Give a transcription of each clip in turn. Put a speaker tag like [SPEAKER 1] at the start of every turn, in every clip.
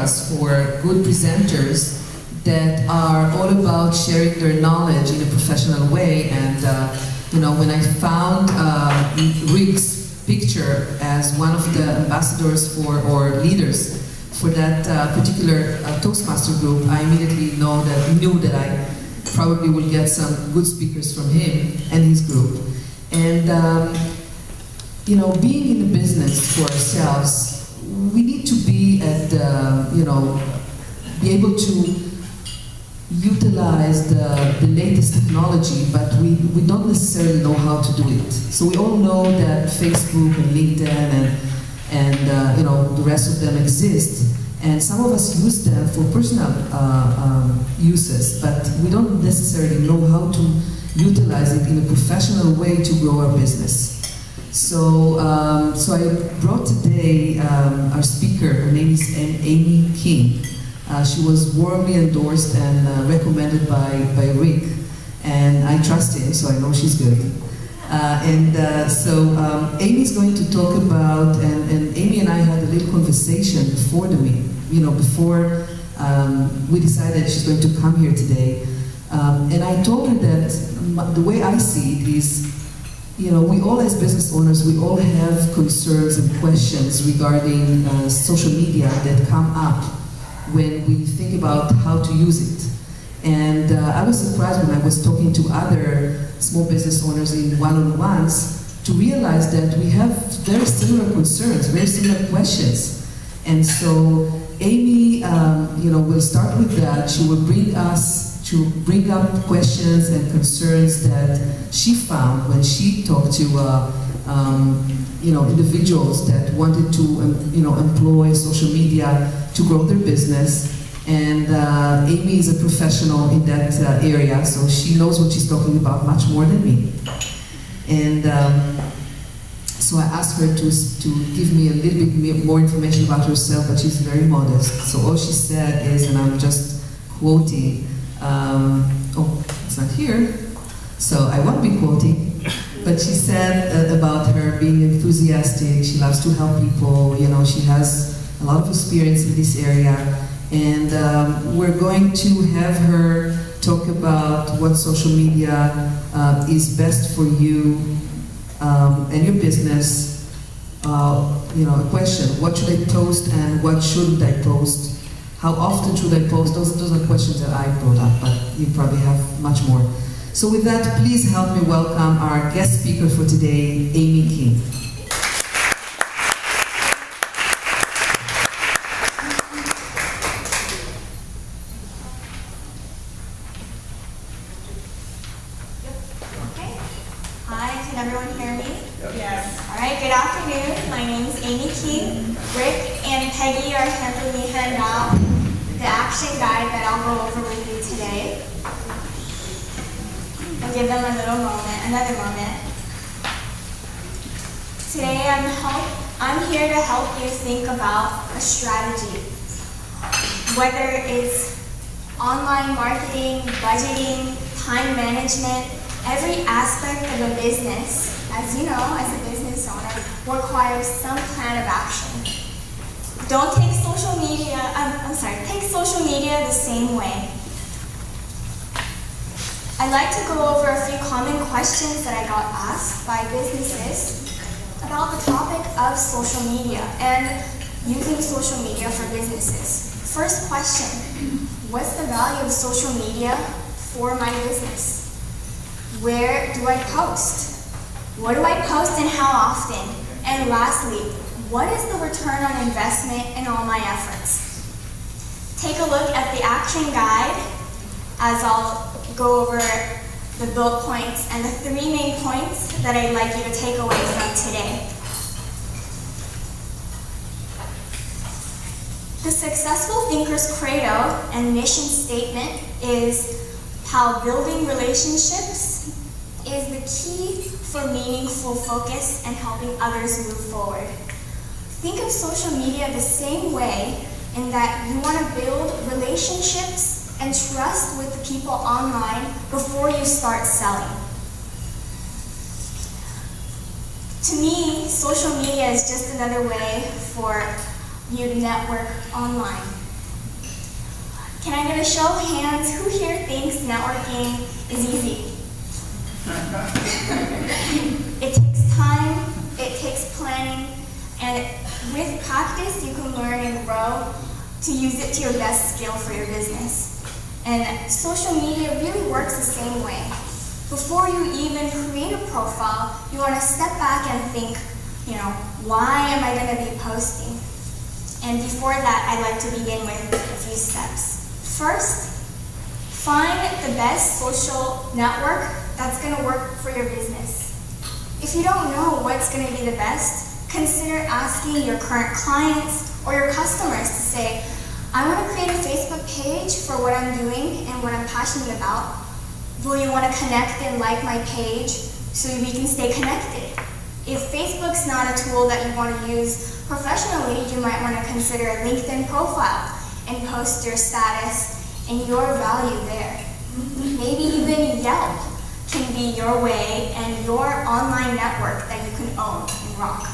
[SPEAKER 1] us for good presenters that are all about sharing their knowledge in a professional way. And when I found Rick's picture as one of the ambassadors for, or leaders for that particular Toastmaster group, I immediately knew that I probably will get some good speakers from him and his group. And being in the business for ourselves, we need to be at be able to utilize the latest technology, but we don't necessarily know how to do it. So we all know that Facebook and LinkedIn and the rest of them exist, and some of us use them for personal uses, but we don't necessarily know how to utilize it in a professional way to grow our business. So I brought today our speaker. Her name is Amy King. She was warmly endorsed and recommended by Rick, and I trust him, so I know she's good. So Amy's going to talk about, and Amy and I had a little conversation before the meeting, before we decided she's going to come here today. And I told her that the way I see it is, we all as business owners, we all have concerns and questions regarding social media that come up when we think about how to use it. And I was surprised when I was talking to other small business owners in one-on-ones to realize that we have very similar concerns, very similar questions. And so Amy, will start with that. She will bring up questions and concerns that she found when she talked to individuals that wanted to employ social media to grow their business. And Amy is a professional in that area, so she knows what she's talking about much more than me. And so I asked her to give me a little bit more information about herself, but she's very modest. So all she said is, and I'm just quoting, it's not here, so I won't be quoting, but she said about her being enthusiastic, she loves to help people, she has a lot of experience in this area, and we're going to have her talk about what social media is best for you and your business. A question, what should I post and what shouldn't I post? How often should I post? Those are questions that I brought up, but you probably have much more. So with that, please help me welcome our guest speaker for today, Amy King.
[SPEAKER 2] Okay. Hi, can everyone hear me? Yes. All right, good afternoon. My name is Amy King. Rick and Peggy are helping me hand out the action guide that I'll go over with you today. I'll give them another moment. Today I'm here to help you think about a strategy. Whether it's online marketing, budgeting, time management, every aspect of a business, as you know, as a business owner, requires some plan of action. Don't take social media, take social media the same way. I'd like to go over a few common questions that I got asked by businesses about the topic of social media and using social media for businesses. First question, what's the value of social media for my business? Where do I post? What do I post and how often? And lastly, what is the return on investment in all my efforts? Take a look at the action guide as I'll go over the bullet points and the 3 main points that I'd like you to take away from today. The Successful Thinker's Credo and mission statement is how building relationships is the key for meaningful focus and helping others move forward. Think of social media the same way in that you want to build relationships and trust with the people online before you start selling. To me, social media is just another way for you to network online. Can I get a show of hands? Who here thinks networking is easy? It takes time, it takes planning, and with practice you can learn and grow to use it to your best skill for your business. And social media really works the same way. Before you even create a profile, you want to step back and think, why am I going to be posting? And before that, I'd like to begin with a few steps. First, find the best social network that's going to work for your business. If you don't know what's going to be the best, consider asking your current clients or your customers to say, I want to create a Facebook page for what I'm doing and what I'm passionate about. Will you want to connect and like my page so we can stay connected? If Facebook's not a tool that you want to use professionally, you might want to consider a LinkedIn profile and post your status and your value there. Maybe even Yelp can be your way and your online network that you can own and rock.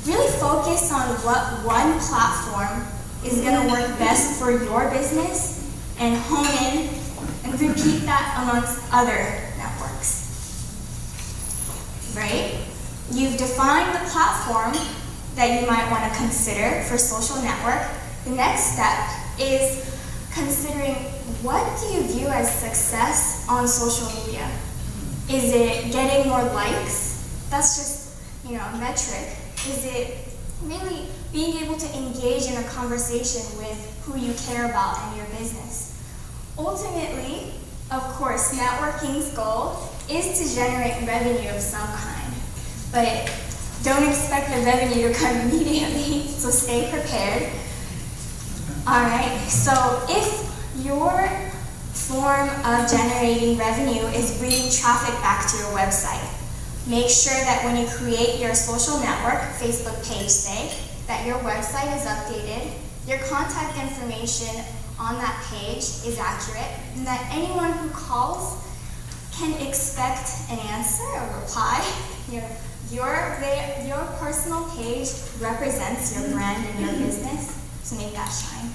[SPEAKER 2] Really focus on what one platform is going to work best for your business and hone in and repeat that amongst other networks. Right? You've defined the platform that you might want to consider for social network. The next step is considering what do you view as success on social media? Is it getting more likes? That's just, a metric. Is it really being able to engage in a conversation with who you care about in your business? Ultimately, of course, networking's goal is to generate revenue of some kind. But don't expect the revenue to come immediately, so stay prepared. All right, so if your form of generating revenue is bringing traffic back to your website, make sure that when you create your social network, Facebook page say, that your website is updated, your contact information on that page is accurate, and that anyone who calls can expect an answer, a reply. Your personal page represents your brand and your business, so make that shine.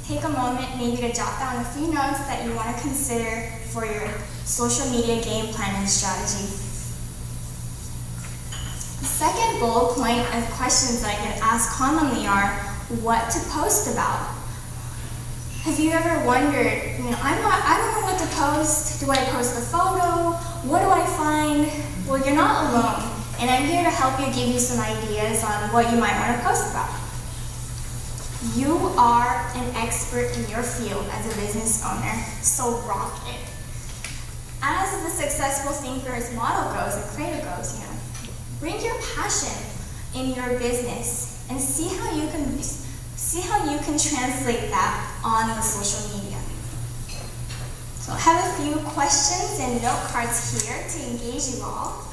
[SPEAKER 2] Take a moment maybe to jot down a few notes that you want to consider for your social media game plan and strategy. The second bullet point of questions that I get asked commonly are what to post about. Have you ever wondered, I don't know what to post. Do I post a photo? What do I find? Well, you're not alone, and I'm here to help you, give you some ideas on what you might want to post about. You are an expert in your field as a business owner, so rock it. As the successful thinker's motto goes, the credo goes, bring your passion in your business and see how you can translate that on the social media. So I have a few questions and note cards here to engage you all.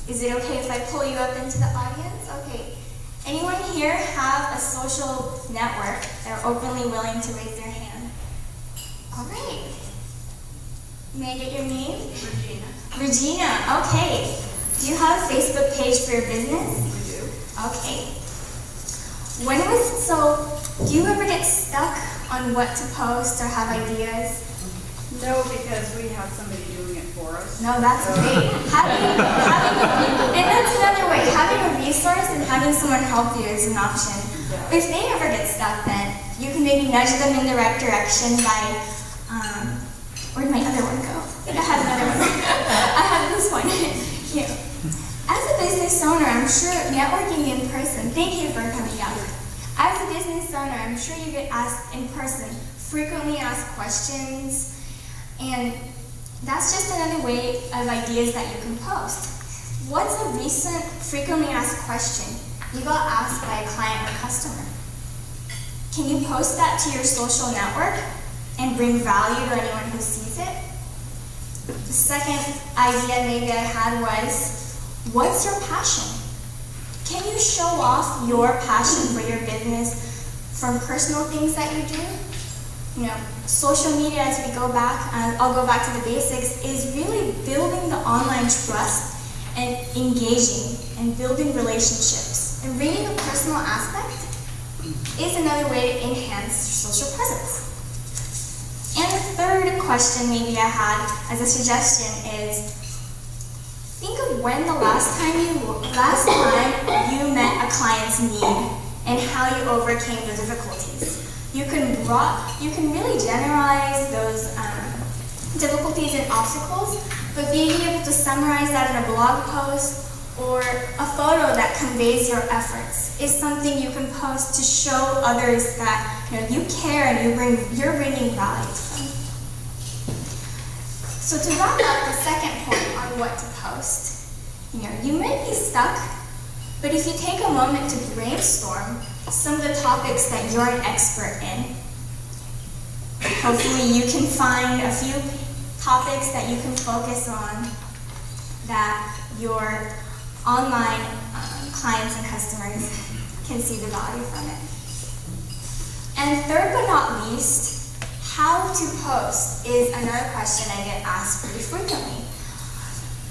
[SPEAKER 2] Is it okay if I pull you up into the audience? Okay. Anyone here have a social network that are openly willing to raise their hand? All right. May I get your name?
[SPEAKER 3] Regina.
[SPEAKER 2] Regina, okay. Do you have a Facebook page for your business?
[SPEAKER 3] We do.
[SPEAKER 2] Okay. Do you ever get stuck on what to post or have ideas?
[SPEAKER 3] No, because we have somebody doing it for us.
[SPEAKER 2] No, that's great. And that's another way. Having a resource and having someone help you is an option.
[SPEAKER 3] Yeah.
[SPEAKER 2] If they ever get stuck, then you can maybe nudge them in the right direction by, where'd my other one go? I think I had another one. I have this one here. As a business owner, I'm sure networking in person, thank you for coming out. As a business owner, I'm sure you get asked in person, frequently asked questions, and that's just another way of ideas that you can post. What's a recent frequently asked question you got asked by a client or customer? Can you post that to your social network and bring value to anyone who sees it? The second idea maybe I had was, what's your passion? Can you show off your passion for your business from personal things that you do? Social media, as we go back, and I'll go back to the basics, is really building the online trust and engaging and building relationships and bringing a personal aspect is another way to enhance social presence. And the third question maybe I had as a suggestion is, think of when the last time you met a client's need and how you overcame the difficulties. You can really generalize those difficulties and obstacles, but being able to summarize that in a blog post or a photo that conveys your efforts is something you can post to show others that you care and you're bringing value to them. So to wrap up the second point on what to post, you may be stuck, but if you take a moment to brainstorm some of the topics that you're an expert in, hopefully you can find a few topics that you can focus on that your online clients and customers can see the value from it. And third but not least, how to post is another question I get asked pretty frequently.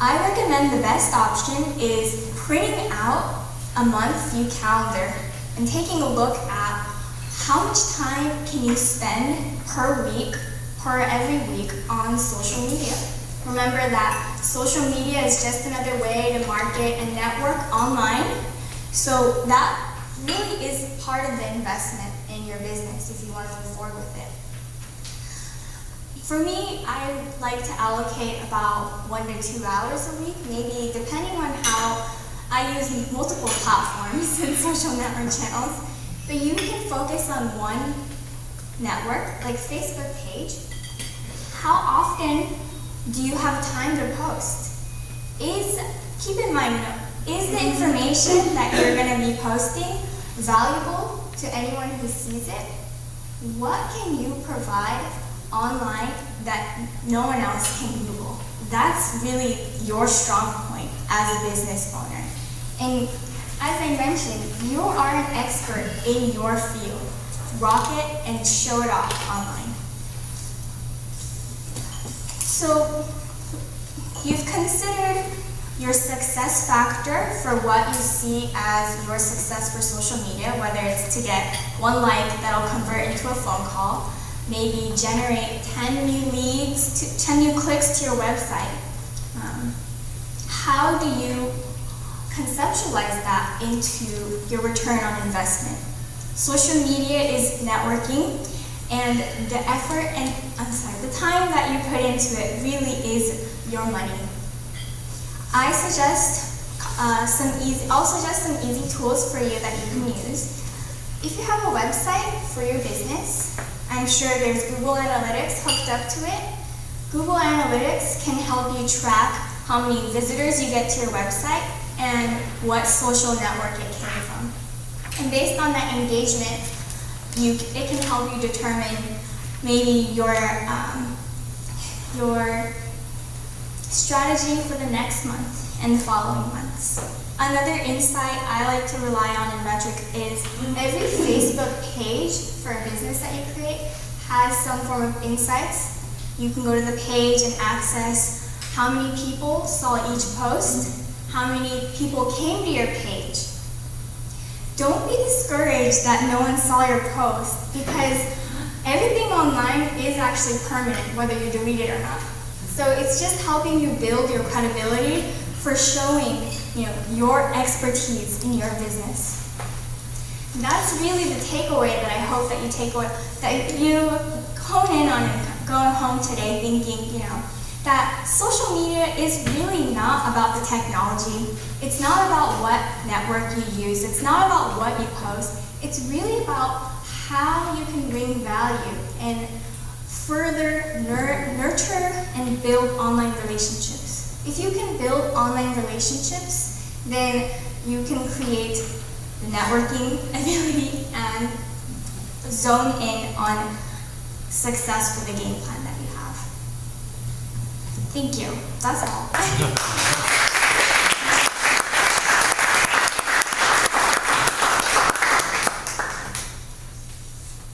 [SPEAKER 2] I recommend the best option is printing out a monthly calendar and taking a look at how much time can you spend per week, per every week on social media. Remember that social media is just another way to market and network online, so that really is part of the investment in your business if you want to move forward with it. For me, I like to allocate about 1 to 2 hours a week, maybe depending on how I use multiple platforms and social network channels, but you can focus on one network, like Facebook page. How often do you have time to post? Keep in mind, is the information that you're going to be posting valuable to anyone who sees it? What can you provide online that no one else can Google? That's really your strong point as a business owner. And as I mentioned, you are an expert in your field. Rock it and show it off online. So you've considered your success factor for what you see as your success for social media, whether it's to get 1 like that'll convert into a phone call, maybe generate 10 new leads, 10 new clicks to your website. How do you conceptualize that into your return on investment? Social media is networking, and the effort and the time that you put into it really is your money. I'll suggest some easy tools for you that you can use. If you have a website for your business, I'm sure there's Google Analytics hooked up to it. Google Analytics can help you track how many visitors you get to your website and what social network it came from. And based on that engagement, it can help you determine maybe your strategy for the next month and the following months. Another insight I like to rely on in Metric is every Facebook page for a business that you create has some form of insights. You can go to the page and access how many people saw each post, how many people came to your page. Don't be discouraged that no one saw your post, because everything online is actually permanent, whether you delete it or not. So it's just helping you build your credibility for showing your expertise in your business. And that's really the takeaway that I hope that you take away, that you hone in on and go home today thinking, that social media is really not about the technology. It's not about what network you use. It's not about what you post. It's really about how you can bring value and further nurture and build online relationships. If you can build online relationships, then you can create the networking ability and zone in on success for the game plan that you have. Thank you. That's all.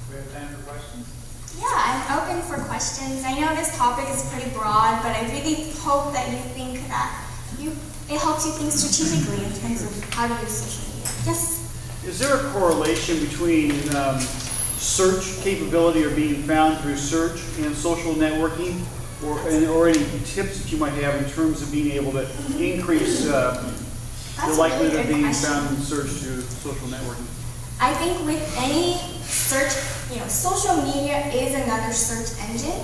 [SPEAKER 4] We have time for questions.
[SPEAKER 2] Yeah, I'm open for questions. I know this topic is pretty broad, but I really hope that you think that it helps you think strategically in terms of how to use social media. Yes?
[SPEAKER 5] is there a correlation between search capability or being found through search and social networking, or any tips that you might have in terms of being able to increase the
[SPEAKER 2] That's a
[SPEAKER 5] likelihood
[SPEAKER 2] really
[SPEAKER 5] of
[SPEAKER 2] good
[SPEAKER 5] being
[SPEAKER 2] question.
[SPEAKER 5] found in search through social networking?
[SPEAKER 2] I think with any search, social media is another search engine.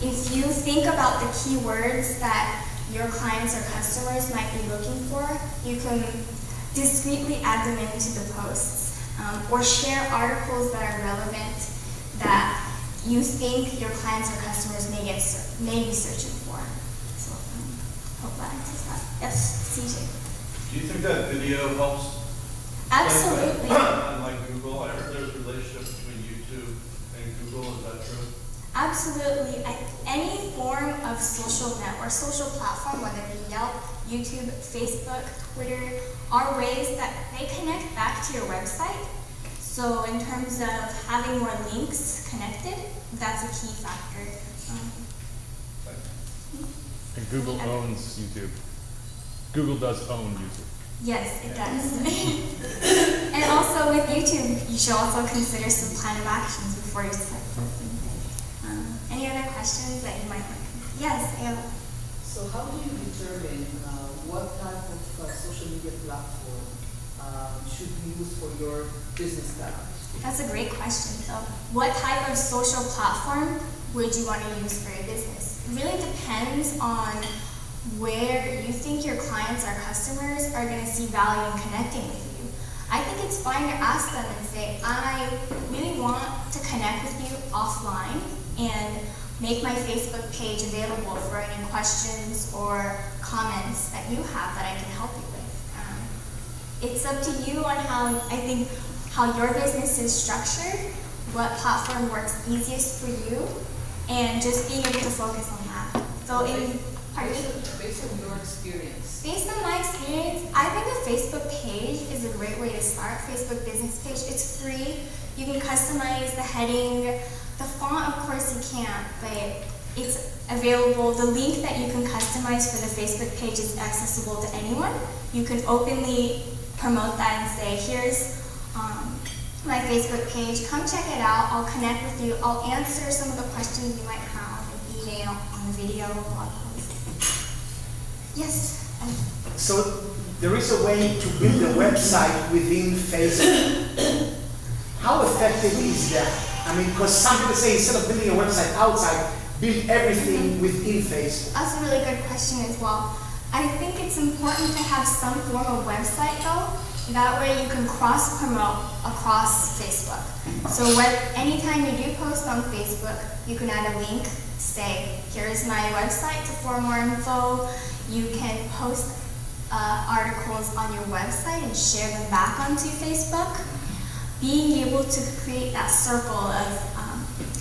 [SPEAKER 2] If you think about the keywords that your clients or customers might be looking for, you can discreetly add them into the posts, or share articles that are relevant that you think your clients or customers may be searching for. So, hope that answers that. Yes, CJ.
[SPEAKER 6] Do you think that video helps?
[SPEAKER 2] Absolutely.
[SPEAKER 6] Unlike Google, I heard there's a relationship between YouTube and Google. Is that true?
[SPEAKER 2] Absolutely. Any form of social network, social platform, whether it be Yelp, YouTube, Facebook, Twitter, are ways that they connect back to your website. So in terms of having more links connected, that's a key factor.
[SPEAKER 7] And Google owns YouTube. Google does own YouTube.
[SPEAKER 2] Yes, it does. And also with YouTube, you should also consider some plan of actions before you start posting. Any other questions that you might want to? Yes, Ayla.
[SPEAKER 8] So how do you determine what type of social media platform should be used for your business style?
[SPEAKER 2] That's a great question. So what type of social platform would you want to use for your business? It really depends on where you think your clients or customers are going to see value in connecting with you. I think it's fine to ask them and say, I really want to connect with you offline and make my Facebook page available for any questions or comments that you have that I can help you with. It's up to you on how your business is structured, what platform works easiest for you, and just being able to focus on that. So
[SPEAKER 8] Based on your experience.
[SPEAKER 2] Based on my experience, I think a Facebook page is a great way to start. Facebook business page, it's free. You can customize the heading. The font, of course, you can't, but it's available. The link that you can customize for the Facebook page is accessible to anyone. You can openly promote that and say, here's my Facebook page. Come check it out. I'll connect with you. I'll answer some of the questions you might have in email, on video, blog post. Yes?
[SPEAKER 9] So there is a way to build a website within Facebook. How effective is that? I mean, because some people say instead of building a website outside, build everything within Facebook.
[SPEAKER 2] That's a really good question as well. I think it's important to have some form of website though. That way you can cross-promote across Facebook. So anytime you do post on Facebook, you can add a link, say, here's my website for more info. You can post articles on your website and share them back onto Facebook. Being able to create that circle of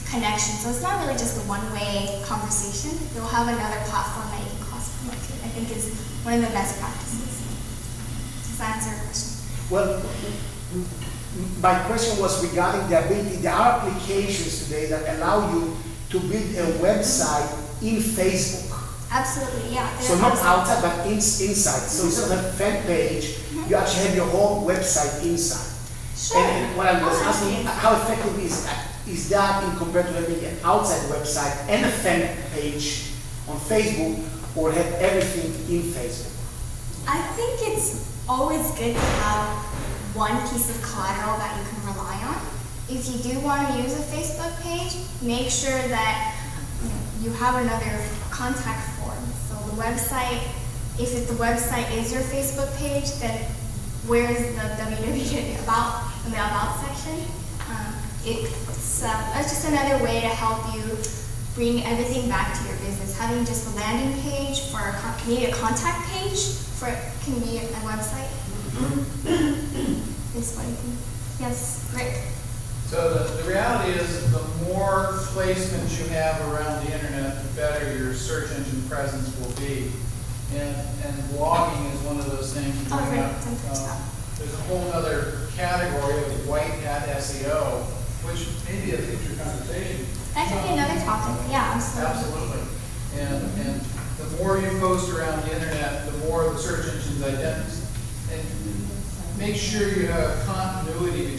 [SPEAKER 2] connection. So it's not really just a one-way conversation. You'll have another platform that you can cross-promote to. I think is one of the best practices. Does that answer your question?
[SPEAKER 9] Well, my question was regarding the ability. There are applications today that allow you to build a website in Facebook.
[SPEAKER 2] Absolutely, yeah.
[SPEAKER 9] So not outside, but inside. So instead of a fan page, you actually have your whole website inside.
[SPEAKER 2] Sure.
[SPEAKER 9] And what I was asking, how effective is that in compared to having an outside website and a fan page on Facebook, or have everything in Facebook?
[SPEAKER 2] I think it's always good to have one piece of collateral that you can rely on. If you do want to use a Facebook page, make sure that you have another contact form. So the website, if the website is your Facebook page, then where's the www about in the about section? It's just another way to help you bring everything back to your business. Having just a landing page for a contact page for can be a website. Is what I think. Yes, Rick.
[SPEAKER 4] So the reality is the more placements you have around the internet, the better your search engine presence will be. And blogging is one of those things.
[SPEAKER 2] Oh,
[SPEAKER 4] coming
[SPEAKER 2] right.
[SPEAKER 4] up.
[SPEAKER 2] Don't touch that.
[SPEAKER 4] There's a whole other category of white hat SEO, which may be a future conversation.
[SPEAKER 2] That could be another topic. Yeah, absolutely.
[SPEAKER 4] Absolutely. And the more you post around the internet, the more the search engines identify. And make sure you have continuity between